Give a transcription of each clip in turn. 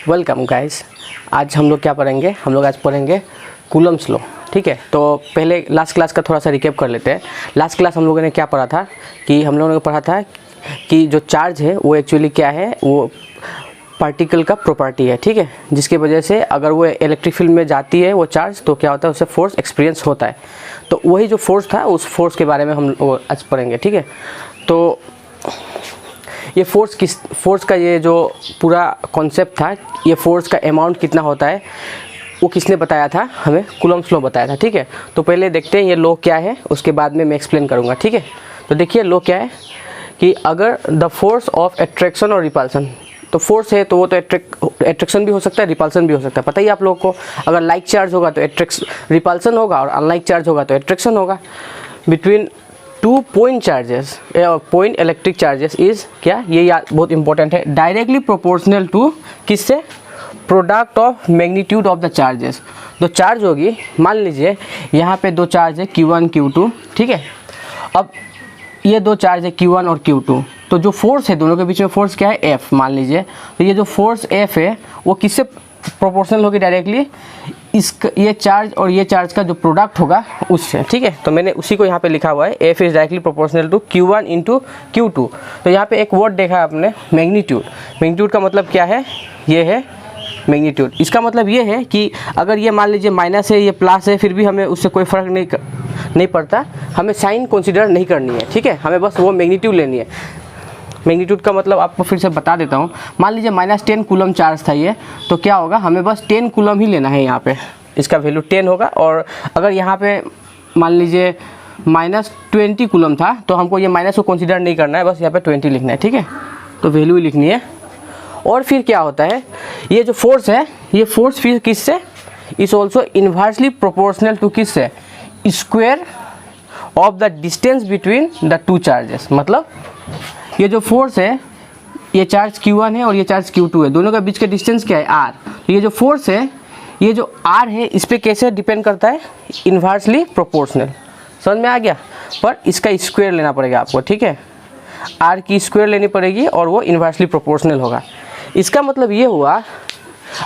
Welcome guys. आज हम लोग क्या पढ़ेंगे? हम लोग आज पढ़ेंगे कूलम्स लॉ। ठीक है, तो पहले लास्ट क्लास का थोड़ा सा रिकैप कर लेते हैं। लास्ट क्लास हम लोगों ने क्या पढ़ा था कि हम लोगों ने पढ़ा था कि जो चार्ज है वो एक्चुअली क्या है, वो पार्टिकल का प्रॉपर्टी है। ठीक है, जिसकी वजह से अगर वो इलेक्ट्रिक फील्ड में जाती है वो चार्ज, तो क्या होता है, उससे फोर्स एक्सपीरियंस होता है। तो वही जो फोर्स था, उस फोर्स के बारे में हम आज पढ़ेंगे। ठीक है, तो ये फोर्स का ये जो पूरा कॉन्सेप्ट था, ये फोर्स का अमाउंट कितना होता है, वो किसने बताया था? हमें कूलम्स लॉ बताया था। ठीक है, तो पहले देखते हैं ये लॉ क्या है, उसके बाद में मैं एक्सप्लेन करूँगा। ठीक है, तो देखिए लॉ क्या है कि अगर द फोर्स ऑफ एट्रैक्शन और रिपल्सन, तो फोर्स है तो वो तो एट्रैक्शन भी हो सकता है, रिपल्सन भी हो सकता है। पता ही आप लोगों को, अगर लाइक चार्ज होगा तो रिपल्सन होगा, और अनलाइक चार्ज होगा तो एट्रैक्शन होगा। Between two point charges, point electric charges is क्या, ये याद बहुत इंपॉर्टेंट है, डायरेक्टली प्रोपोर्शनल टू किससे? Product of magnitude of the charges. तो चार्ज होगी, मान लीजिए यहाँ पे दो चार्ज है Q1 Q2। ठीक है, अब ये दो चार्ज है Q1 और Q2, तो जो फोर्स है दोनों के बीच में फोर्स क्या है? F मान लीजिए। तो ये जो फोर्स F है वो किससे प्रोपोर्शनल होगी? डायरेक्टली ये चार्ज और ये चार्ज का जो प्रोडक्ट होगा उससे। ठीक है, तो मैंने उसी को यहाँ पे लिखा हुआ है, F is directly proportional to Q1 into Q2। तो यहाँ पे एक वर्ड देखा आपने, मैग्नीट्यूड। मैग्नीट्यूड का मतलब क्या है? ये है मैग्नीट्यूड। इसका मतलब ये है कि अगर ये मान लीजिए माइनस है, ये प्लस है, फिर भी हमें उससे कोई फ़र्क नहीं पड़ता, हमें साइन कंसीडर नहीं करनी है। ठीक है, हमें बस वो मैग्नीट्यूड लेनी है। मैग्नीट्यूड का मतलब आपको फिर से बता देता हूँ। मान लीजिए -10 कूलम चार्ज था ये, तो क्या होगा, हमें बस 10 कूलम ही लेना है। यहाँ पे इसका वैल्यू 10 होगा। और अगर यहाँ पे मान लीजिए -20 कूलम था, तो हमको ये माइनस को कंसीडर नहीं करना है, बस यहाँ पे 20 लिखना है। ठीक है, तो वैल्यू ही लिखनी है। और फिर क्या होता है, ये जो फोर्स है, ये फोर्स फिर किससे? Is also inversely proportional to किससे? Square of the distance between the two charges. मतलब ये जो फोर्स है, ये चार्ज Q1 है और ये चार्ज Q2 है, दोनों के बीच का डिस्टेंस क्या है? R। तो ये जो फोर्स है, ये जो R है, इस पर कैसे डिपेंड करता है? Inversely proportional. समझ में आ गया? पर इसका स्क्वायर लेना पड़ेगा आपको। ठीक है, R की स्क्वायर लेनी पड़ेगी और वो इन्वर्सली प्रोपोर्शनल होगा। इसका मतलब ये हुआ,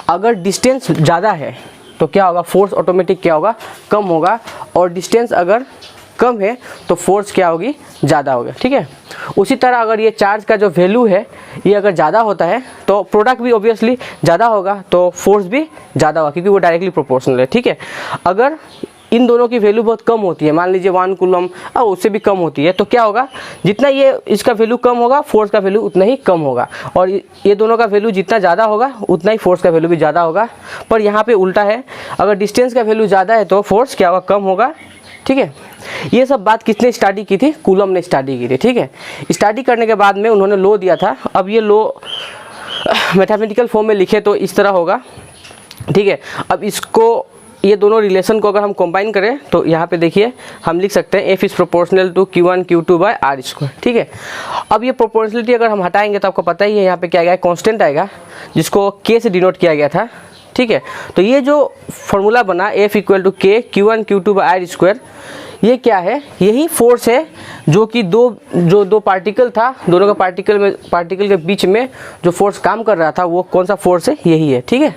अगर डिस्टेंस ज़्यादा है तो क्या होगा? फोर्स ऑटोमेटिक क्या होगा? कम होगा। और डिस्टेंस अगर कम है तो फोर्स क्या होगी? ज़्यादा होगा। ठीक है, उसी तरह अगर ये चार्ज का जो वैल्यू है, ये अगर ज़्यादा होता है तो प्रोडक्ट भी ऑब्वियसली ज़्यादा होगा, तो फोर्स भी ज़्यादा होगा, क्योंकि वो डायरेक्टली प्रोपोर्शनल है। ठीक है, अगर इन दोनों की वैल्यू बहुत कम होती है, मान लीजिए 1 कूलम और उससे भी कम होती है, तो क्या होगा? जितना ये इसका वैल्यू कम होगा, फोर्स का वैल्यू उतना ही कम होगा। और ये दोनों का वैल्यू जितना ज़्यादा होगा, उतना ही फोर्स का वैल्यू भी ज़्यादा होगा। पर यहाँ पे उल्टा है, अगर डिस्टेंस का वैल्यू ज़्यादा है तो फोर्स क्या होगा? कम होगा। ठीक है, ये सब बात किसने स्टडी की थी? कूलम ने स्टडी की थी। ठीक है, स्टडी करने के बाद में उन्होंने लॉ दिया था। अब ये लॉ मैथमेटिकल फॉर्म में लिखे तो इस तरह होगा। ठीक है, अब इसको, ये दोनों रिलेशन को अगर हम कंबाइन करें तो यहाँ पे देखिए हम लिख सकते हैं F is proportional to Q1 Q2 by R square. ठीक है, अब ये प्रोपोर्शनलिटी अगर हम हटाएंगे तो आपको पता ही है यहाँ पे क्या आएगा? कांस्टेंट आएगा, जिसको K से डिनोट किया गया था। ठीक है, तो ये जो फॉर्मूला बना F equal to K Q1 Q2 by R square, ये क्या है? यही फोर्स है जो कि दो पार्टिकल था, दोनों का पार्टिकल के बीच में जो फोर्स काम कर रहा था, वो कौन सा फोर्स है? यही है। ठीक है,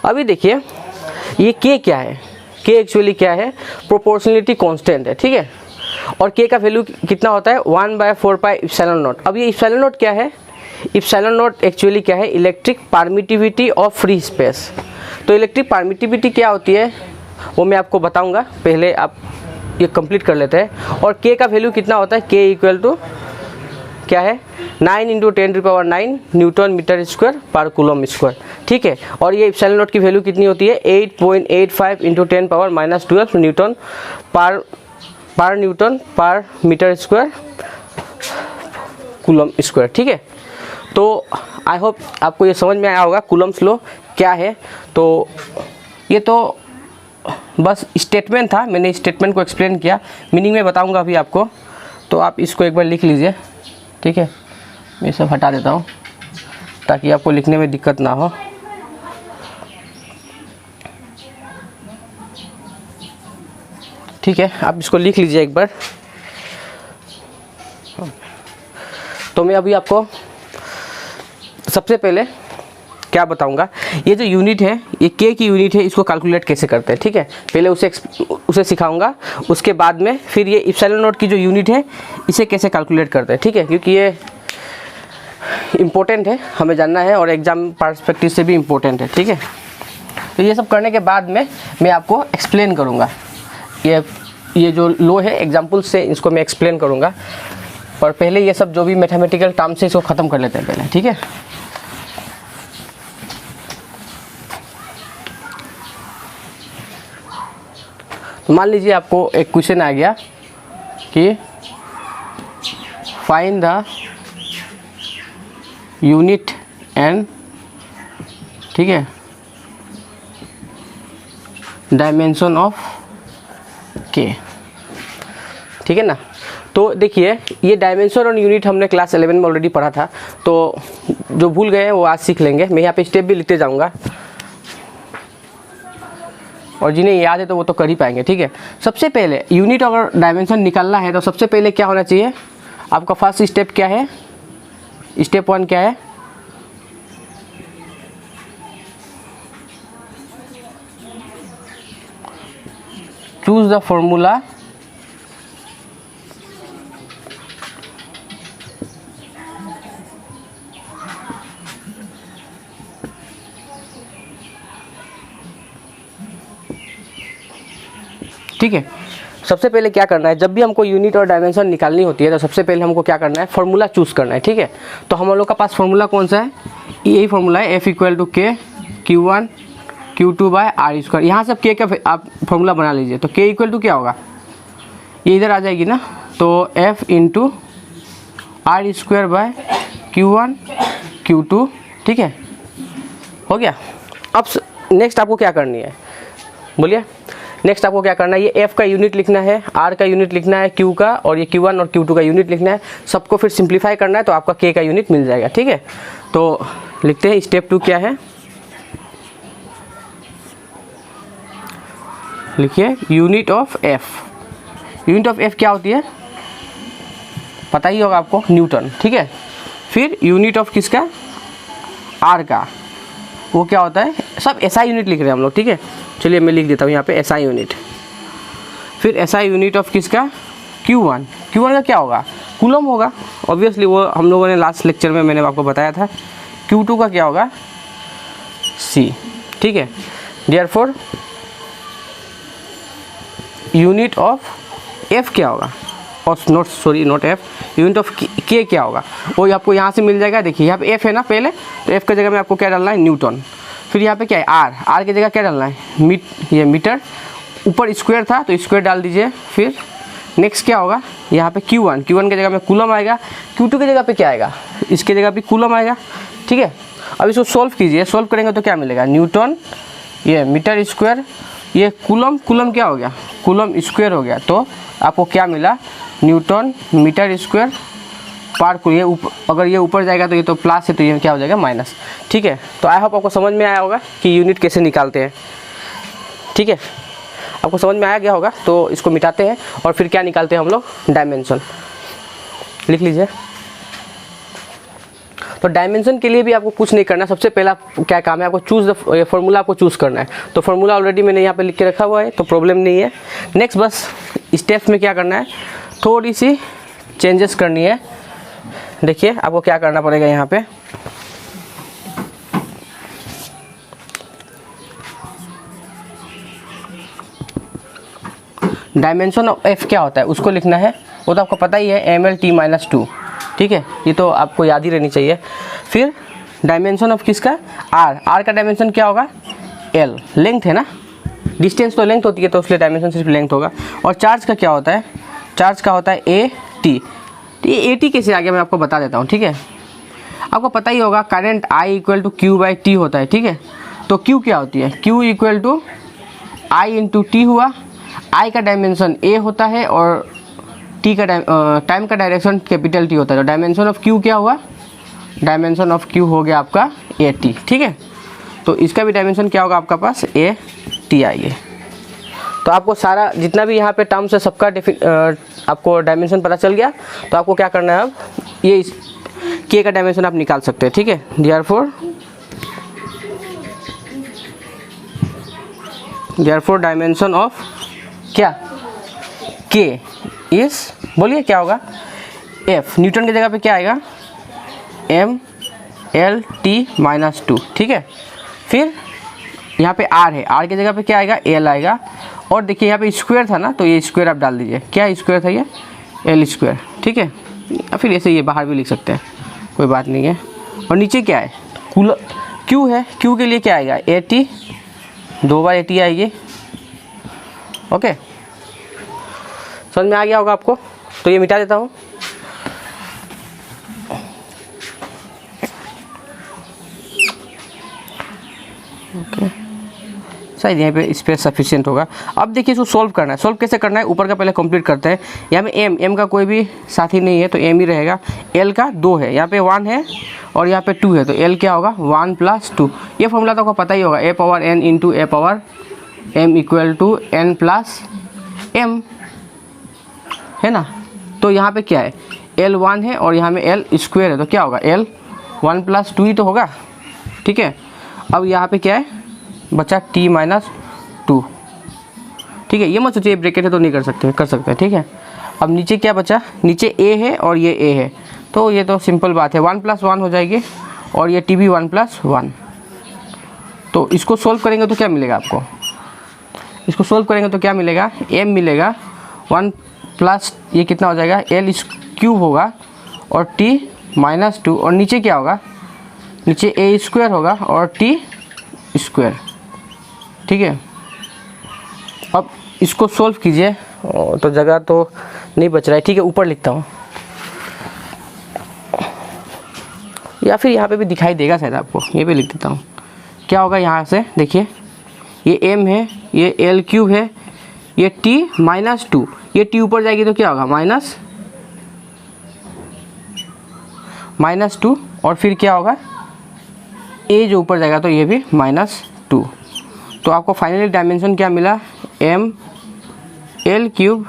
अभी देखिए ये K क्या है? K एक्चुअली क्या है? प्रोपोर्शनलिटी कांस्टेंट है। ठीक है, और K का वैल्यू कितना होता है? 1/4 पाई एप्सिलॉन नॉट। अब ये एप्सिलॉन नॉट क्या है? एप्सिलॉन नॉट एक्चुअली क्या है? Electric permittivity of free space. तो इलेक्ट्रिक परमिटिविटी क्या होती है वो मैं आपको बताऊंगा, पहले आप ये कंप्लीट कर लेते हैं। और K का वैल्यू कितना होता है? K इक्वल टू क्या है? 9 × 10⁹ न्यूटन मीटर स्क्वायर पर कूलम स्क्वायर। ठीक है, और ये एप्सिलॉन नॉट की वैल्यू कितनी होती है? 8.85 × 10⁻⁻12 न्यूटन पर मीटर स्क्वायर कूलम स्क्वायर। ठीक है, तो आई होप आपको ये समझ में आया होगा कूलम्स लॉ क्या है। तो ये तो बस स्टेटमेंट था, मैंने स्टेटमेंट को एक्सप्लेन किया, मीनिंग में बताऊंगा अभी आपको, तो आप इसको एक बार लिख लीजिए। ठीक है, मैं सब हटा देता हूँ ताकि आपको लिखने में दिक्कत ना हो। ठीक है, आप इसको लिख लीजिए एक बार। तो मैं अभी आपको सबसे पहले क्या बताऊंगा, ये जो यूनिट है ये के की यूनिट है, इसको कैलकुलेट कैसे करते हैं, ठीक है। पहले उसे सिखाऊंगा, उसके बाद में फिर ये इप्सिलॉन नॉट की जो यूनिट है इसे कैसे कैलकुलेट करते हैं, ठीक है, क्योंकि ये इम्पोर्टेंट है, हमें जानना है और एग्जाम पर्सपेक्टिव से भी इम्पोर्टेंट है, ठीक है। तो ये सब करने के बाद में मैं आपको एक्सप्लेन करूँगा, ये जो लो है एग्जाम्पल से इसको मैं एक्सप्लेन करूँगा, पर पहले ये सब जो भी मैथमेटिकल टर्म्स है इसको ख़त्म कर लेते हैं पहले, ठीक है। तो मान लीजिए आपको एक क्वेश्चन आ गया कि फाइंड द यूनिट एंड, ठीक है, डायमेंशन ऑफ के, ठीक है ना। तो देखिए ये डायमेंशन और यूनिट हमने क्लास 11 में ऑलरेडी पढ़ा था, तो जो भूल गए हैं वो आज सीख लेंगे। मैं यहाँ पे स्टेप भी लिखते जाऊँगा और जिन्हें याद है तो वो तो कर ही पाएंगे, ठीक है। सबसे पहले यूनिट और डायमेंशन निकालना है तो सबसे पहले क्या होना चाहिए, आपका फर्स्ट स्टेप क्या है, स्टेप 1 क्या है, चूज द फॉर्मूला ठीक है। सबसे पहले क्या करना है, जब भी हमको यूनिट और डायमेंशन निकालनी होती है तो सबसे पहले हमको क्या करना है, फॉर्मूला चूज करना है, ठीक है। तो हम लोग का पास फॉर्मूला कौन सा है, यही फॉर्मूला है, F इक्वल टू के Q1 Q2 by R square. यहाँ से के का आप फॉर्मूला बना लीजिए, तो के इक्वल टू क्या होगा, ये इधर आ जाएगी ना, तो F into R square by Q1 Q2, ठीक है, हो गया। अब नेक्स्ट आपको क्या करनी है, बोलिए, नेक्स्ट आपको क्या करना है, ये F का यूनिट लिखना है, R का यूनिट लिखना है, Q का, और ये Q1 और Q2 का यूनिट लिखना है, सबको फिर सिंप्लीफाई करना है तो आपका K का यूनिट मिल जाएगा, ठीक है। तो लिखते हैं स्टेप 2 क्या है, लिखिए unit of F। Unit of F क्या होती है पता ही होगा आपको, न्यूटन, ठीक है। फिर यूनिट ऑफ किसका, R का, वो क्या होता है, सब SI यूनिट लिख रहे हैं हम लोग, ठीक है। चलिए मैं लिख देता हूँ यहाँ पे SI यूनिट। फिर SI यूनिट ऑफ किसका, Q1। Q1 का क्या होगा, कूलम होगा, ऑब्वियसली वो हम लोगों ने लास्ट लेक्चर में मैंने आपको बताया था। Q2 का क्या होगा, C, ठीक है। देयरफॉर यूनिट ऑफ F क्या होगा, और not F, unit of K क्या होगा, वो आपको यहाँ से मिल जाएगा। देखिए यहाँ पे F है ना पहले, तो F की जगह में आपको क्या डालना है, न्यूटन। फिर यहाँ पे क्या है, R की जगह क्या डालना है, ये मीटर, ऊपर स्क्वायर था तो स्क्वायर डाल दीजिए। फिर नेक्स्ट क्या होगा, यहाँ पे Q1 की जगह में कूलम आएगा, Q2 की जगह पे क्या आएगा, इसकी जगह पे कूलम आएगा, ठीक है। अब इसको सॉल्व कीजिए, सॉल्व करेंगे तो क्या मिलेगा, न्यूटन, ये मीटर स्क्वायर, ये कूलम क्या हो गया, कूलम स्क्वायर हो गया, तो आपको क्या मिला, न्यूटन मीटर स्क्वायर पार को, ये अगर ये ऊपर जाएगा तो ये तो प्लस है, तो ये क्या हो जाएगा, माइनस, ठीक है। तो आई होप आपको समझ में आया होगा कि यूनिट कैसे निकालते हैं, ठीक है। आपको समझ में आया गया होगा, तो इसको मिटाते हैं और फिर क्या निकालते हैं हम लोग, डायमेंशन। लिख लीजिए। तो डायमेंशन के लिए भी आपको कुछ नहीं करना, सबसे पहला क्या काम है, आपको चूज द फॉर्मूला आपको चूज़ करना है। तो फॉर्मूला ऑलरेडी मैंने यहाँ पे लिख के रखा हुआ है, तो प्रॉब्लम नहीं है। नेक्स्ट बस स्टेप्स में क्या करना है, थोड़ी सी चेंजेस करनी है। देखिए आपको क्या करना पड़ेगा, यहाँ पे डायमेंशन ऑफ F क्या होता है उसको लिखना है, वो तो आपको पता ही है, MLT-2, ठीक है, ये तो आपको याद ही रहनी चाहिए। फिर डायमेंशन ऑफ किसका, R का डायमेंशन क्या होगा, L, लेंथ है ना, डिस्टेंस तो लेंथ होती है, तो उसके डायमेंशन सिर्फ लेंथ होगा। और चार्ज का क्या होता है, चार्ज का होता है AT। ये AT कैसे आ गया मैं आपको बता देता हूँ, ठीक है। आपको पता ही होगा current I equal to Q/T होता है, ठीक है। तो Q क्या होती है, Q equal to I into T हुआ। I का डायमेंशन A होता है और T का टाइम का डायरेक्शन कैपिटल T होता है। तो डायमेंशन ऑफ Q क्या हुआ, डायमेंशन ऑफ Q हो गया आपका AT, ठीक है। तो इसका भी डायमेंशन क्या होगा आपका पास, AT आइए। तो आपको सारा जितना भी यहाँ पे टर्म्स है सबका आपको डायमेंशन पता चल गया। तो आपको क्या करना है, अब ये K का डायमेंशन आप निकाल सकते हैं, ठीक है। देयरफॉर देयरफॉर डायमेंशन ऑफ क्या के इज, बोलिए क्या होगा, एफ। न्यूटन की जगह पे क्या आएगा, एम एल टी माइनस 2, ठीक है। फिर यहाँ पे आर है, आर की जगह पे क्या आएगा, एल आएगा। और देखिए यहाँ पे स्क्वायर था ना, तो ये स्क्वायर आप डाल दीजिए, क्या स्क्वायर था ये, एल स्क्वायर, ठीक है। या फिर ऐसे ये बाहर भी लिख सकते हैं, कोई बात नहीं है। और नीचे क्या है, क्यू है, क्यू के लिए क्या आएगा, 80, 2 बार 80 आएगी, ओके। समझ में आ गया होगा आपको, तो ये मिटा देता हूँ। ओके, शायद यहाँ पे स्पेस सफिशिएंट होगा। अब देखिए इसको सॉल्व करना है। सॉल्व कैसे करना है, ऊपर का पहले कंप्लीट करते हैं। यहाँ में एम का कोई भी साथी नहीं है तो एम ही रहेगा। एल का 2 है, यहाँ पे 1 है और यहाँ पे 2 है, तो एल क्या होगा, 1 + 2। ये फॉर्मूला तो आपको पता ही होगा, a power n into a power m equal to n plus m, है ना। तो यहाँ पे क्या है, l 1 है और यहाँ में l स्क्वायर है, तो क्या होगा, l 1 + 2 ही तो होगा, ठीक है। अब यहाँ पे क्या है बचा, t - 2, ठीक है। ये मत सोचिए ब्रैकेट है तो नहीं कर सकते, ठीक है। अब नीचे क्या बचा, नीचे a है और ये a है, तो ये तो सिंपल बात है, 1 + 1 हो जाएगी और ये t भी 1 + 1। तो इसको सोल्व करेंगे तो क्या मिलेगा आपको, इसको सोल्व करेंगे तो क्या मिलेगा, m मिलेगा 1 प्लस ये कितना हो जाएगा, l³ होगा और t - 2, और नीचे क्या होगा, नीचे a² होगा और t², ठीक है। अब इसको सोल्व कीजिए, तो जगह तो नहीं बच रहा है, ठीक है। ऊपर लिखता हूँ या फिर यहाँ पे भी दिखाई देगा शायद आपको, ये भी लिख देता हूँ। क्या होगा यहाँ से, देखिए ये m है, ये l³ है, ये t - 2, ये t ऊपर जाएगी तो क्या होगा, -2, और फिर क्या होगा, a जो ऊपर जाएगा तो ये भी -2। तो आपको फाइनली डायमेंशन क्या मिला, m l³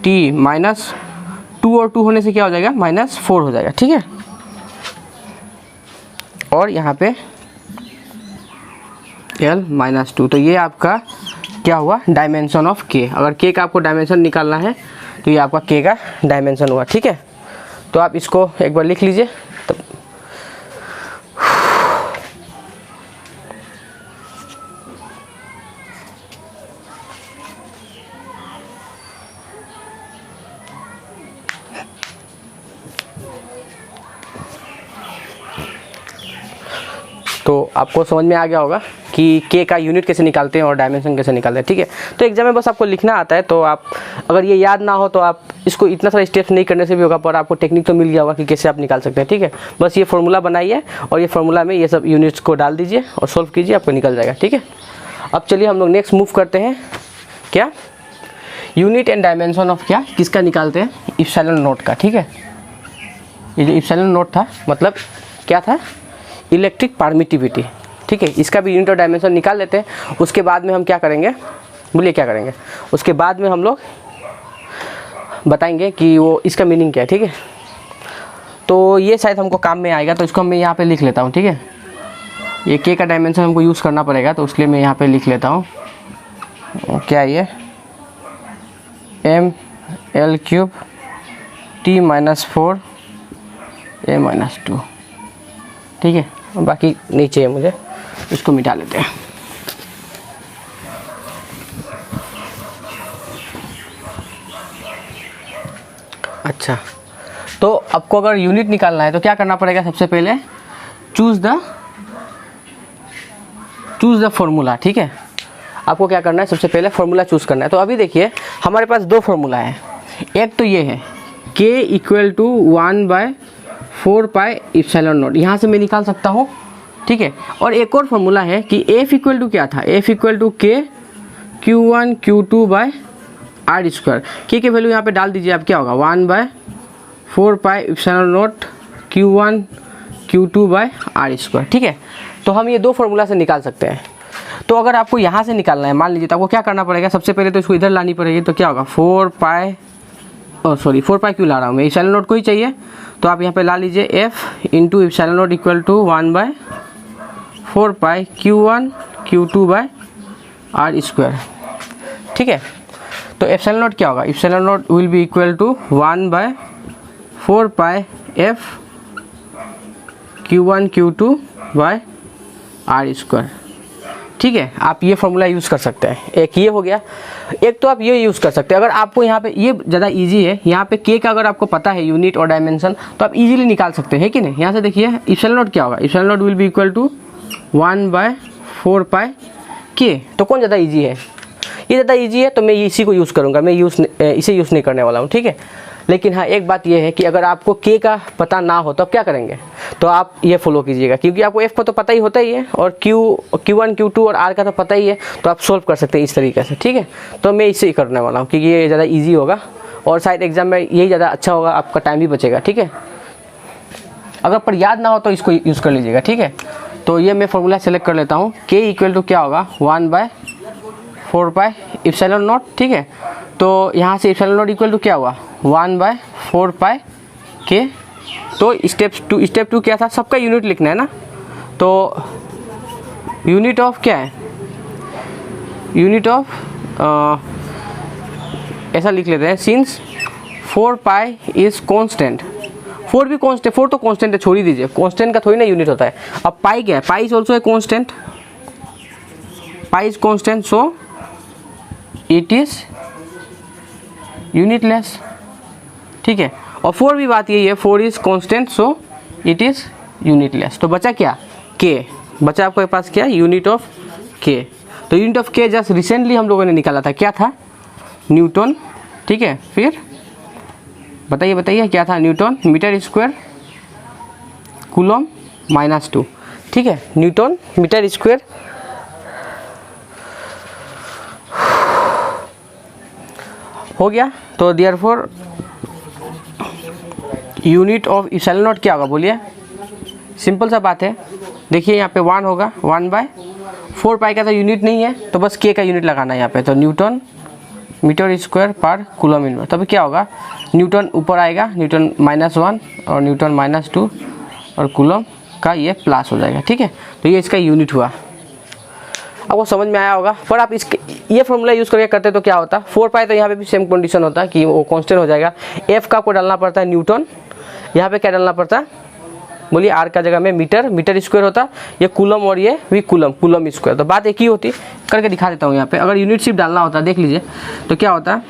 t -2 और 2 होने से क्या हो जाएगा, -4 हो जाएगा, ठीक है। और यहाँ पे l -2, तो ये आपका क्या हुआ, डायमेंशन ऑफ k। अगर k का आपको डायमेंशन निकालना है तो ये आपका k का डायमेंशन हुआ, ठीक है। तो आप इसको एक बार लिख लीजिए तब। तो आपको समझ में आ गया होगा कि k का यूनिट कैसे निकालते हैं और डायमेंशन कैसे निकालते हैं, ठीक है। तो एग्जाम में बस आपको लिखना आता है, तो आप अगर ये याद ना हो तो आप इसको इतना सारा स्टेप्स नहीं करने से भी होगा, पर आपको टेक्निक तो मिल गया होगा कि कैसे आप निकाल सकते हैं, ठीक है। बस ये फार्मूला बनाइए और ये फार्मूला में ये सब यूनिट्स को डाल दीजिए और सोल्व कीजिए, आपको निकल जाएगा, ठीक है। अब चलिए हम लोग नेक्स्ट मूव करते हैं, क्या, यूनिट एंड डायमेंशन ऑफ क्या, किसका निकालते हैं, इप्सिलॉन नॉट का, ठीक है। ये जो इप्सिलॉन नॉट था मतलब क्या था, इलेक्ट्रिक परमिटिविटी, ठीक है। इसका भी यूनिट और डायमेंशन निकाल लेते हैं। उसके बाद में हम क्या करेंगे, बोलिए क्या करेंगे, उसके बाद में हम लोग बताएंगे कि वो इसका मीनिंग क्या है, ठीक है। तो ये शायद हमको काम में आएगा, तो इसको मैं यहाँ पे लिख लेता हूँ, ठीक है। ये k का डायमेंशन हमको यूज़ करना पड़ेगा, तो उसके लिए मैं यहाँ पे लिख लेता हूँ, क्या ये m l³ t -4 a -2, ठीक है। बाकी नहीं चाहिए मुझे, इसको मिटा लेते हैं। अच्छा, तो आपको अगर यूनिट निकालना है तो क्या करना पड़ेगा, सबसे पहले चूज़ द फॉर्मूला, ठीक है। आपको क्या करना है, सबसे पहले फॉर्मूला चूज़ करना है। तो अभी देखिए हमारे पास 2 फॉर्मूला है, एक तो ये है k = 1/4 पाई इप्सिलॉन नॉट, यहाँ से मैं निकाल सकता हूँ, ठीक है। और एक और फॉर्मूला है कि f = क्या था, f = k q1 q2/r²। k की वैल्यू यहाँ पे डाल दीजिए आप, क्या होगा 1/4 पाई इप्सिलॉन नॉट q1 q2/r², ठीक है। तो हम ये 2 फॉर्मूला से निकाल सकते हैं। तो अगर आपको यहाँ से निकालना है, मान लीजिए, तो आपको क्या करना पड़ेगा, सबसे पहले तो इसको इधर लानी पड़ेगी, तो क्या होगा 4 पाई क्यों ला रहा हूँ मैं, इप्सिलॉन नॉट को ही चाहिए, तो आप यहाँ पे ला लीजिए f × epsilon naught = 1/4 pi q1 q2/r², R square, ठीक है। तो एप्सिलॉन नॉट क्या होगा, epsilon naught will be equal to 1/4 pi F Q1 Q2 by R square, ठीक है। आप ये फॉर्मूला यूज़ कर सकते हैं, एक ये हो गया। एक तो आप ये यूज़ कर सकते हैं, अगर आपको यहाँ पे ये ज़्यादा इजी है, यहाँ पे के का अगर आपको पता है यूनिट और डायमेंशन तो आप इजीली निकाल सकते हैं, है कि नहीं। यहाँ से देखिए एप्सिलॉन नॉट क्या होगा, epsilon naught will be equal to 1/4 pi के। तो कौन ज़्यादा ईजी है, ये ज़्यादा ईजी है, तो मैं इसी को यूज़ करूँगा, मैं इसे यूज़ नहीं करने वाला हूँ, ठीक है। लेकिन हाँ एक बात ये है कि अगर आपको के का पता ना हो तो आप क्या करेंगे, तो आप ये फॉलो कीजिएगा, क्योंकि आपको एफ का तो पता ही होता ही है और Q1 Q2 और आर का तो पता ही है, तो आप सोल्व कर सकते हैं इस तरीके से, ठीक है। तो मैं इसे ही करने वाला हूँ क्योंकि ये ज़्यादा ईजी होगा और शायद एग्जाम में यही ज़्यादा अच्छा होगा, आपका टाइम भी बचेगा, ठीक है। अगर पर याद ना हो तो इसको यूज़ कर लीजिएगा, ठीक है। तो ये मैं फॉर्मूला सेलेक्ट कर लेता हूँ, के इक्वल टू क्या होगा 1/4 पाई एप्सिलॉन नॉट, ठीक है। तो यहाँ से एप्सिलॉन नॉट इक्वल टू क्या हुआ 1/4 पाई के। तो स्टेप टू क्या था, सबका यूनिट लिखना है ना, तो यूनिट ऑफ क्या है, यूनिट ऑफ ऐसा लिख लेते हैं, सिंस 4 पाई इज कांस्टेंट, 4 भी कांस्टेंट, 4 तो कांस्टेंट है, छोड़ ही दीजिए, कांस्टेंट का थोड़ी ना यूनिट होता है। अब पाई क्या है, pi is also a constant, pi is constant, so it is unitless, ठीक है। और 4 भी बात यही है, 4 is constant, so it is unitless. तो बचा क्या, के, बचा आपके पास क्या, यूनिट ऑफ के। तो यूनिट ऑफ के जस्ट रिसेंटली हम लोगों ने निकाला था, क्या था, न्यूटन, ठीक है। फिर बताइए क्या था, न्यूटन मीटर स्क्वायर कूलम -2, ठीक है। न्यूटन मीटर स्क्वायर हो गया। तो therefore unit of epsilon naught क्या होगा, बोलिए, सिंपल सा बात है। देखिए यहाँ पे 1 होगा, 1/4 पाई का तो यूनिट नहीं है, तो बस के का यूनिट लगाना है यहाँ पे। तो न्यूटन मीटर स्क्वायर पर कूलम इनवर्स, तभी क्या होगा, न्यूटन ऊपर आएगा, न्यूटन -1 और न्यूटन -2 और कूलम का ये प्लस हो जाएगा, ठीक है। तो ये इसका यूनिट हुआ, आपको समझ में आया होगा। पर आप इसके ये फॉर्मूला यूज़ करके करते तो क्या होता, 4 पाई तो यहाँ पे भी सेम कंडीशन होता है कि वो कांस्टेंट हो जाएगा। एफ का आपको डालना पड़ता है न्यूटन, यहाँ पे क्या डालना पड़ता है, बोलिए, आर का जगह में मीटर स्क्वायर होता, ये कूलम और ये भी कूलम स्क्वायर, तो बात एक ही होती। करके दिखा देता हूँ यहाँ पे, अगर यूनिट शिफ्ट डालना होता, देख लीजिए, तो क्या होता है,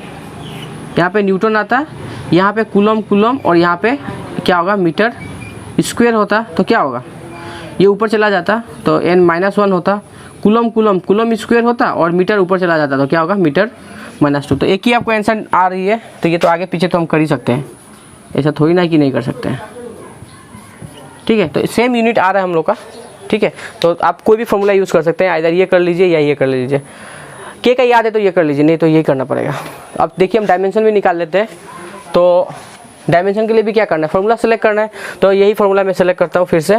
यहाँ पे न्यूटन आता है, यहाँ पे कूलम और यहाँ पे क्या होगा, मीटर स्क्वायर होता, तो क्या होगा, ये ऊपर चला जाता, तो n-1 होता, कूलम स्क्वायर होता और मीटर ऊपर चला जाता, तो क्या होगा, मीटर -2। तो एक ही आपको आंसर आ रही है, तो ये तो आगे पीछे तो हम कर ही सकते हैं, ऐसा थोड़ी ना कि नहीं कर सकते हैं, ठीक है। तो सेम यूनिट आ रहा है हम लोग का, ठीक है। तो आप कोई भी फॉर्मूला यूज़ कर सकते हैं, इधर ये कर लीजिए या ये कर लीजिए, के का याद है तो ये कर लीजिए, नहीं तो यही करना पड़ेगा। अब देखिए हम डायमेंशन भी निकाल लेते हैं, तो डायमेंशन के लिए भी क्या करना है, फॉर्मूला सेलेक्ट करना है, तो यही फॉर्मूला मैं सेलेक्ट करता हूँ फिर से।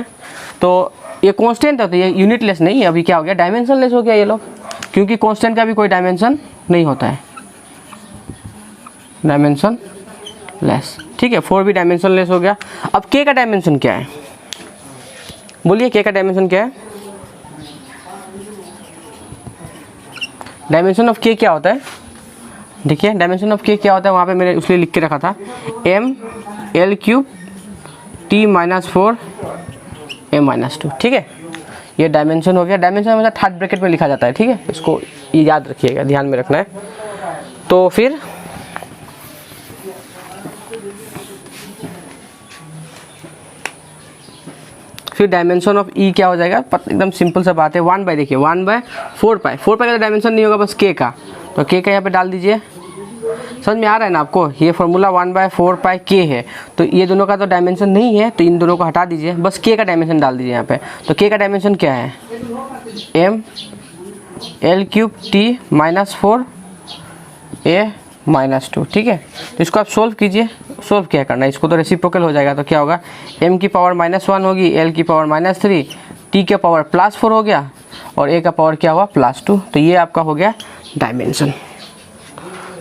तो ये कांस्टेंट है, तो ये यूनिटलेस नहीं है, अभी क्या हो गया, डायमेंशनलेस हो गया ये लोग, क्योंकि कांस्टेंट का भी कोई डायमेंशन नहीं होता है, डायमेंशनलेस, ठीक है। 4 भी डायमेंशनलेस हो गया। अब के का डायमेंशन क्या है, बोलिए, के का डायमेंशन क्या है, डायमेंशन ऑफ के क्या होता है, देखिए डायमेंशन ऑफ के क्या होता है, वहाँ पे मैंने उसलिए लिख के रखा था ml³ T-4 m-2, ठीक है। ये डायमेंशन हो गया, डायमेंशन हमेशा थर्ड ब्रैकेट में लिखा जाता है, ठीक है, इसको ये याद रखिएगा, ध्यान में रखना है। तो फिर डायमेंशन ऑफ ई क्या हो जाएगा, एकदम सिंपल सा बात है, 1/, देखिए 1/4 पाई, 4 पाई का डायमेंशन नहीं होगा, बस के का, तो के का यहाँ पे डाल दीजिए। समझ में आ रहा है ना आपको, ये फॉर्मूला 1/4 पाई के है, तो ये दोनों का तो डायमेंशन नहीं है, तो इन दोनों को हटा दीजिए, बस के का डायमेंशन डाल दीजिए यहाँ पे। तो के का डायमेंशन क्या है, ml³ T-4 a-2, ठीक है। तो इसको आप सोल्व कीजिए, सोल्व क्या करना है, इसको तो रेसिप्रोकल हो जाएगा, तो क्या होगा, m की पावर -1 होगी, l की पावर -3, t का पावर +4 हो गया और a का पावर क्या हुआ, +2। तो ये आपका हो गया डायमेंशन।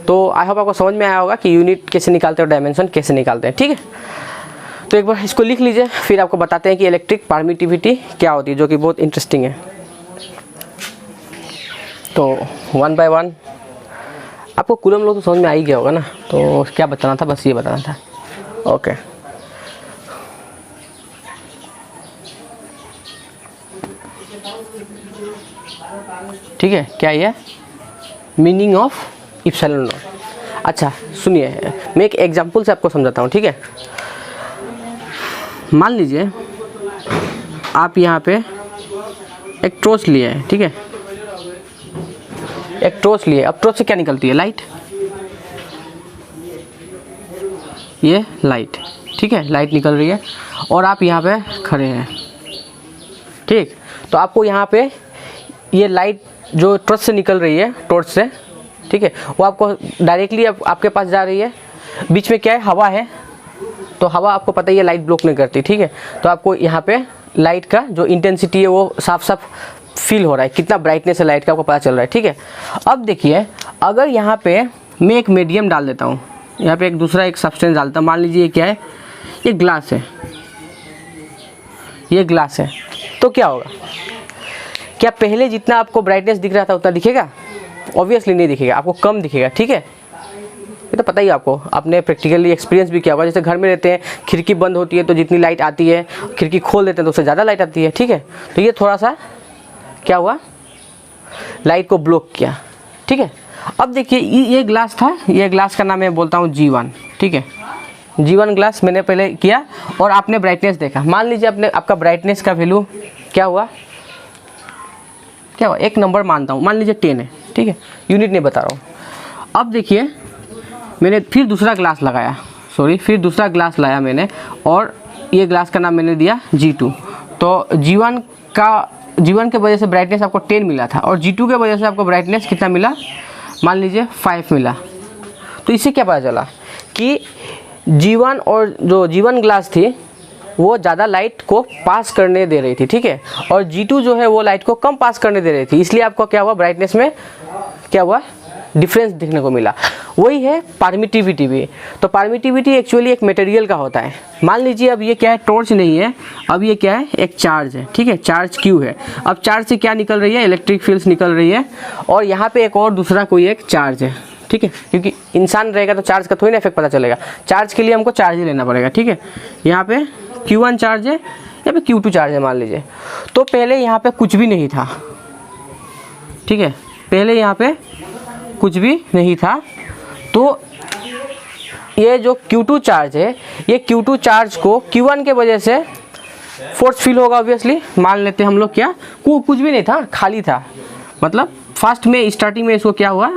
तो आई होप आपको समझ में आया होगा कि यूनिट कैसे निकालते हैं और डायमेंशन कैसे निकालते हैं, ठीक है। तो एक बार इसको लिख लीजिए, फिर आपको बताते हैं कि इलेक्ट्रिक परमिटिविटी क्या होती है, जो कि बहुत इंटरेस्टिंग है। तो 1 बाय 1 आपको कूलम लो तो समझ में आ ही गया होगा ना, तो क्या बताना था, बस ये बताना था। ओके, ठीक है, क्या ये मीनिंग ऑफ इप्सिलॉन नॉट। अच्छा सुनिए, मैं एक एग्जांपल से आपको समझाता हूँ, ठीक है। मान लीजिए आप यहाँ पे एक टॉर्च लिए है, ठीक है, एक टॉर्च लिए। अब टॉर्च से क्या निकलती है? लाइट। ये लाइट, ठीक है, लाइट निकल रही है और आप यहाँ पे खड़े हैं, ठीक। तो आपको यहाँ पे ये लाइट जो टॉर्च से निकल रही है, टॉर्च से, ठीक है, वो आपको डायरेक्टली आपके पास जा रही है। बीच में क्या है? हवा है, तो हवा आपको पता ही है लाइट ब्लॉक नहीं करती, ठीक है। तो आपको यहाँ पे लाइट का जो इंटेंसिटी है वो साफ साफ फील हो रहा है, कितना ब्राइटनेस है लाइट का आपको पता चल रहा है, ठीक है। अब देखिए, अगर यहाँ पे मैं एक मीडियम डाल देता हूँ, यहाँ पे एक दूसरा एक सब्सटेंस डालता हूँ, मान लीजिए ये क्या है? ये ग्लास है, ये ग्लास है, तो क्या होगा? क्या पहले जितना आपको ब्राइटनेस दिख रहा था उतना दिखेगा? ऑब्वियसली नहीं दिखेगा, आपको कम दिखेगा, ठीक है। ये तो पता ही आपको, आपने प्रैक्टिकली एक्सपीरियंस भी किया होगा। जैसे घर में रहते हैं, खिड़की बंद होती है तो जितनी लाइट आती है, खिड़की खोल देते हैं तो उससे ज़्यादा लाइट आती है, ठीक है। तो ये थोड़ा सा क्या हुआ? लाइट को ब्लॉक किया, ठीक है। अब देखिए, ये ग्लास था, ये ग्लास का नाम मैं बोलता हूँ G1, ठीक है। G1 ग्लास मैंने पहले किया और आपने ब्राइटनेस देखा। मान लीजिए आपका ब्राइटनेस का वैल्यू क्या हुआ? क्या हुआ? एक नंबर मानता हूँ, मान लीजिए 10 है, ठीक है, यूनिट नहीं बता रहा हूँ। अब देखिए, मैंने फिर दूसरा ग्लास लगाया, फिर दूसरा ग्लास लाया मैंने, और ये ग्लास का नाम मैंने दिया G2। तो G1 के वजह से ब्राइटनेस आपको 10 मिला था और G2 के वजह से आपको ब्राइटनेस कितना मिला? मान लीजिए 5 मिला। तो इससे क्या पता चला कि G1 और जो G1 ग्लास थी वो ज़्यादा लाइट को पास करने दे रही थी, ठीक है, और G2 जो है वो लाइट को कम पास करने दे रही थी, इसलिए आपको क्या हुआ? ब्राइटनेस में क्या हुआ? डिफरेंस दिखने को मिला। वही है परमिटिविटी भी। तो परमिटिविटी एक्चुअली एक मटेरियल का होता है। मान लीजिए अब ये क्या है? टॉर्च नहीं है, अब ये क्या है? एक चार्ज है, ठीक है, चार्ज Q है। अब चार्ज से क्या निकल रही है? इलेक्ट्रिक फील्ड निकल रही है, और यहाँ पे एक और दूसरा कोई एक चार्ज है, ठीक है, क्योंकि इंसान रहेगा तो चार्ज का थोड़ी ना इफेक्ट पता चलेगा। चार्ज के लिए हमको चार्ज ही लेना पड़ेगा, ठीक है। यहाँ पे Q1 चार्ज है, यहाँ पे Q2 चार्ज है मान लीजिए। तो पहले यहाँ पे कुछ भी नहीं था, ठीक है, पहले यहाँ पे कुछ भी नहीं था। तो ये जो Q2 चार्ज है, ये Q2 चार्ज को Q1 के वजह से फोर्स फील होगा ऑब्वियसली। मान लेते हैं हम लोग क्या, कुछ भी नहीं था, खाली था, मतलब फर्स्ट में स्टार्टिंग में इसको क्या हुआ,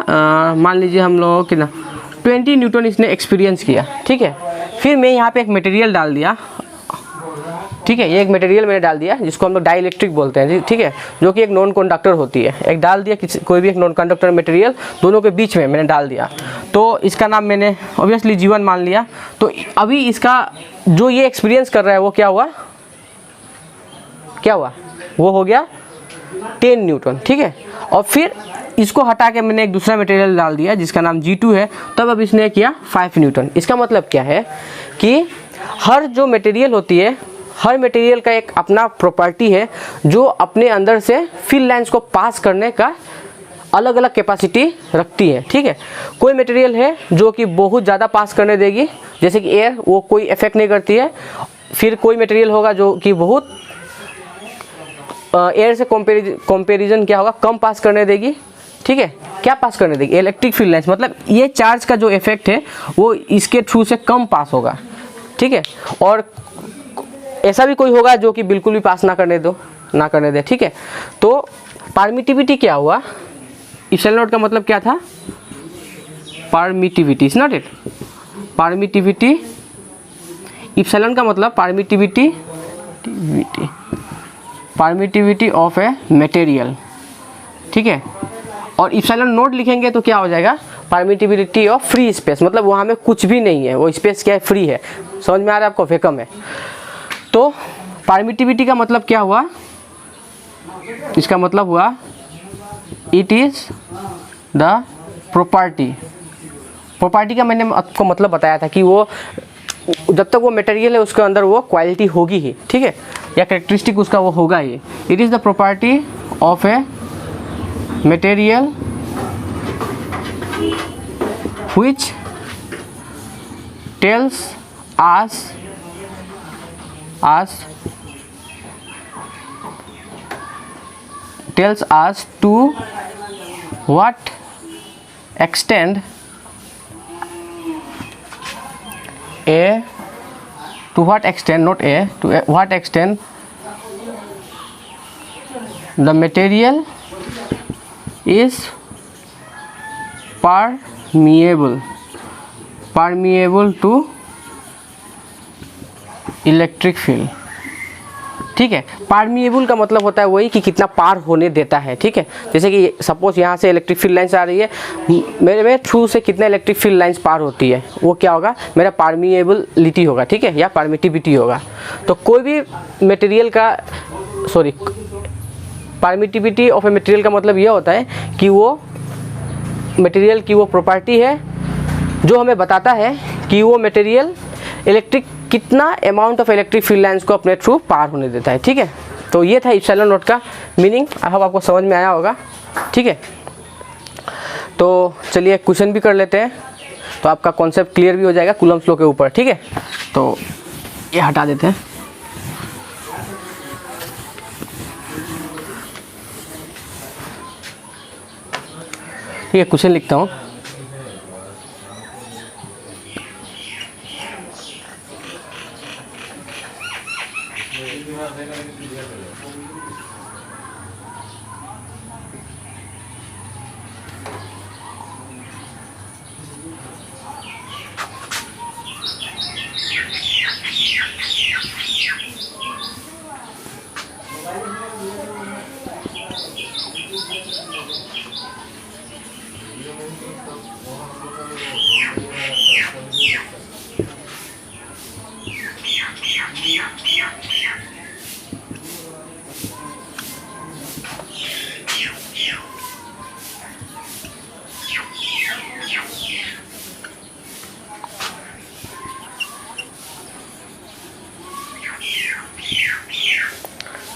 मान लीजिए हम लोग कितना 20 न्यूटन इसने एक्सपीरियंस किया, ठीक है। फिर मैं यहाँ पे एक मटेरियल डाल दिया, ठीक है, ये एक मटेरियल मैंने डाल दिया जिसको हम लोग डाइलेक्ट्रिक बोलते हैं, ठीक है, जो कि एक नॉन कंडक्टर होती है। एक डाल दिया कोई भी एक नॉन कंडक्टर मटेरियल, दोनों के बीच में मैंने डाल दिया, तो इसका नाम मैंने ऑब्वियसली G1 मान लिया। तो अभी इसका जो ये एक्सपीरियंस कर रहा है वो क्या हुआ? क्या हुआ? वो हो गया 10 न्यूटन, ठीक है। और फिर इसको हटा के मैंने एक दूसरा मटेरियल डाल दिया जिसका नाम G2 है, तब अब इसने किया 5 न्यूटन। इसका मतलब क्या है कि हर जो मटेरियल होती है, हर मटेरियल का एक अपना प्रॉपर्टी है जो अपने अंदर से फील्ड लाइंस को पास करने का अलग अलग कैपेसिटी रखती है, ठीक है। कोई मटेरियल है जो कि बहुत ज़्यादा पास करने देगी, जैसे कि एयर, वो कोई इफेक्ट नहीं करती है। फिर कोई मटेरियल होगा जो कि बहुत एयर से कंपैरिजन क्या होगा, कम पास करने देगी, ठीक है। क्या पास करने देगी? इलेक्ट्रिक फील्ड लाइंस, मतलब ये चार्ज का जो इफेक्ट है वो इसके थ्रू से कम पास होगा, ठीक है। और ऐसा भी कोई होगा जो कि बिल्कुल भी पास ना करने दे, ठीक है। तो परमिटिविटी क्या हुआ? इप्सिलॉन नॉट का मतलब क्या था? Permittivity, is not it? Permittivity, epsilon का मतलब परमिटिविटी ऑफ ए मटेरियल, ठीक है। और इप्सिलॉन नॉट लिखेंगे तो क्या हो जाएगा? परमिटिविटी ऑफ फ्री स्पेस, मतलब वहाँ में कुछ भी नहीं है, वो स्पेस क्या है? फ्री है। समझ में आ रहा है आपको? वैक्यूम है। तो परमिटिविटी का मतलब क्या हुआ? इसका मतलब हुआ इट इज द प्रॉपर्टी का मैंने आपको मतलब बताया था कि वो जब तक वो मटेरियल है उसके अंदर वो क्वालिटी होगी ही, ठीक है, या कैरेक्टरिस्टिक उसका वो होगा ही। It is the property of a material which tells us to what extent the material is permeable to electric field. ठीक है, परमिएबल का मतलब होता है वही कि कितना पार होने देता है। ठीक है, जैसे कि सपोज यहाँ से इलेक्ट्रिक फील्ड लाइन्स आ रही है, मेरे थ्रू से कितना इलेक्ट्रिक फील्ड लाइन्स पार होती है, वो क्या होगा, मेरा परमिएबिलिटी होगा। ठीक है, या परमिटिविटी होगा। तो कोई भी मटेरियल का परमिटिविटी ऑफ ए मटेरियल का मतलब यह होता है कि वो मटेरियल की वो प्रॉपर्टी है जो हमें बताता है कि वो मटेरियल कितना amount of electric field lines को अपने थ्रू पार होने देता है। ठीक है, तो ये था इप्सिलॉन नॉट का मीनिंग। आई होप आपको समझ में आया होगा। ठीक है, तो चलिए क्वेश्चन भी कर लेते हैं, तो आपका कॉन्सेप्ट क्लियर भी हो जाएगा कूलम्ब्स लॉ के ऊपर। ठीक है, तो ये हटा देते हैं। ठीक है, क्वेश्चन लिखता हूँ।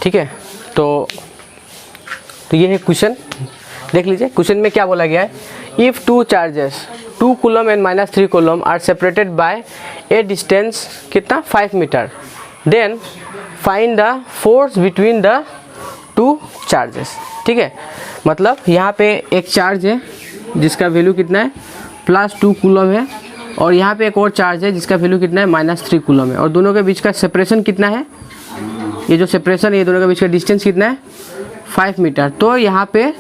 ठीक है, तो ये है क्वेश्चन। देख लीजिए क्वेश्चन में क्या बोला गया है। If two charges 2 coulomb and -3 coulomb are separated by a distance कितना 5 metre, then find the force between the 2 charges. ठीक है, मतलब यहाँ पे एक चार्ज है जिसका वैल्यू कितना है +2 कूलम है, और यहाँ पे एक और चार्ज है जिसका वैल्यू कितना है -3 कूलम है, और दोनों के बीच का सेपरेशन कितना है, ये जो सेपरेशन है ये दोनों के बीच का डिस्टेंस कितना है 5 मीटर। तो यहाँ पे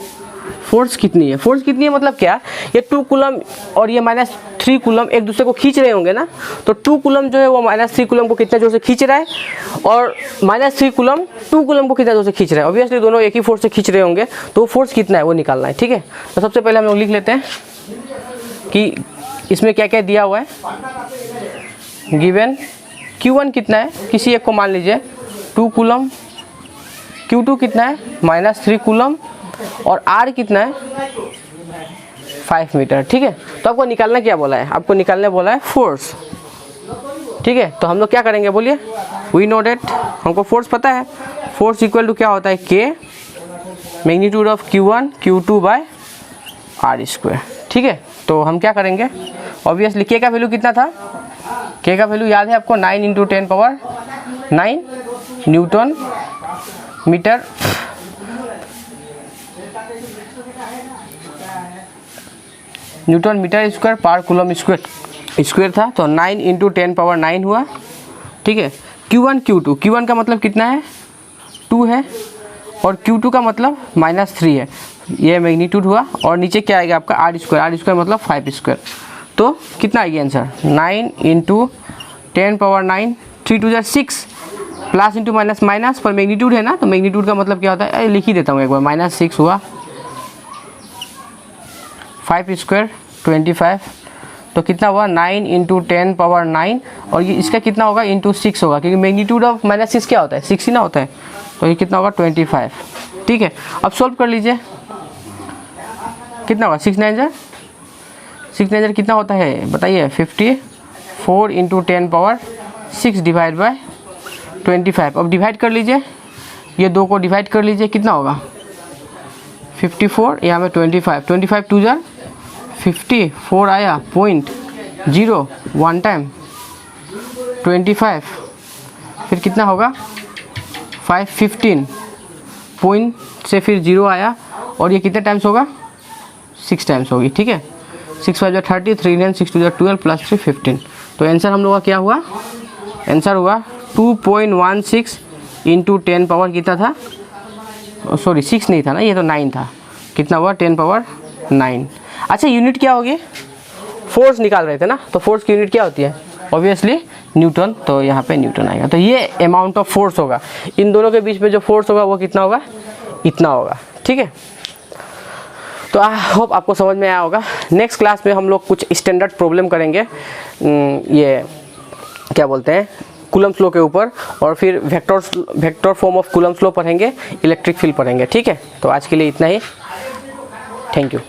फोर्स कितनी है, फोर्स कितनी है मतलब क्या, ये 2 कूलम और ये -3 कूलम एक दूसरे को खींच रहे होंगे ना, तो 2 कूलम जो है वो -3 कूलम को कितना जोर से खींच रहा है, और -3 कूलम 2 कूलम को कितना जोर से खींच रहा है। ऑब्वियसली दोनों एक ही फोर्स से खींच रहे होंगे, तो फोर्स कितना है वो निकालना है। ठीक है, तो सबसे पहले हम लोग लिख लेते हैं कि इसमें क्या क्या दिया हुआ है। गिवन Q1 कितना है, किसी एक को मान लीजिए 2 कूलम, Q2 कितना है -3 कूलम, और R कितना है 5 मीटर। ठीक है, तो आपको निकालना क्या बोला है, आपको निकालने बोला है फोर्स। ठीक है, तो हम लोग क्या करेंगे बोलिए, वी नो डेट, हमको फोर्स पता है, फोर्स इक्वल टू क्या होता है K magnitude of Q1 Q2 bye R²। ठीक है, तो हम क्या करेंगे, ऑब्वियसली K का वैल्यू कितना था, K का वैल्यू याद है आपको 9 × 10⁹ न्यूटन मीटर स्क्वायर पर कूलम स्क्वायर था, तो 9 × 10⁹ हुआ। ठीक है, Q1 Q1 का मतलब कितना है 2 है, और Q2 का मतलब -3 है, ये मैग्नीट्यूड हुआ, और नीचे क्या आएगा आपका R² मतलब 5²। तो कितना आएगी answer 9 × 10⁹ 3 × 6 plus into minus minus पर मैग्नीट्यूड है ना, तो मैग्नीट्यूड का मतलब क्या होता है, लिख ही देता हूँ एक बार, -6 हुआ, 5² 25, तो कितना हुआ 9 × 10⁹, और ये इसका कितना होगा × 6 होगा, क्योंकि मैग्नीट्यूड ऑफ -6 क्या होता है 6 ही ना होता है, तो ये कितना होगा 25। ठीक है, अब सॉल्व कर लीजिए, कितना होगा 6 9 कितना होता है बताइए 54 × 10⁶ डिवाइड बाय 25। अब डिवाइड कर लीजिए, ये 2 को डिवाइड कर लीजिए, कितना होगा 54, यहाँ में 25, 25 2 जार 50, 4 आया 0.0 1 टाइम 25, फिर कितना होगा 5 15 पॉइंट से फिर 0 आया, और ये कितने टाइम्स होगा 6 टाइम्स होगी, ठीक है। 6 5 30, 3 9 6 2 12 प्लस 3 15। तो आंसर हम लोग का क्या हुआ, आंसर हुआ 2.16 इंटू 10 पावर कितना था, सॉरी 6 नहीं था ना, ये तो 9 था, कितना हुआ 10 पावर 9। अच्छा यूनिट क्या होगी, फोर्स निकाल रहे थे ना, तो फोर्स की यूनिट क्या होती है, ऑब्वियसली न्यूटन, तो यहाँ पे न्यूटन आएगा। तो ये अमाउंट ऑफ फोर्स होगा, इन दोनों के बीच में जो फोर्स होगा वो कितना होगा, इतना होगा, ठीक है। तो आई होप आपको समझ में आया होगा। नेक्स्ट क्लास में हम लोग कुछ स्टैंडर्ड प्रॉब्लम करेंगे, ये क्या बोलते हैं कूलम्ब्स लॉ के ऊपर, और फिर vector form of Coulomb's law पढ़ेंगे, इलेक्ट्रिक फील्ड पढ़ेंगे, ठीक है। तो आज के लिए इतना ही, थैंक यू।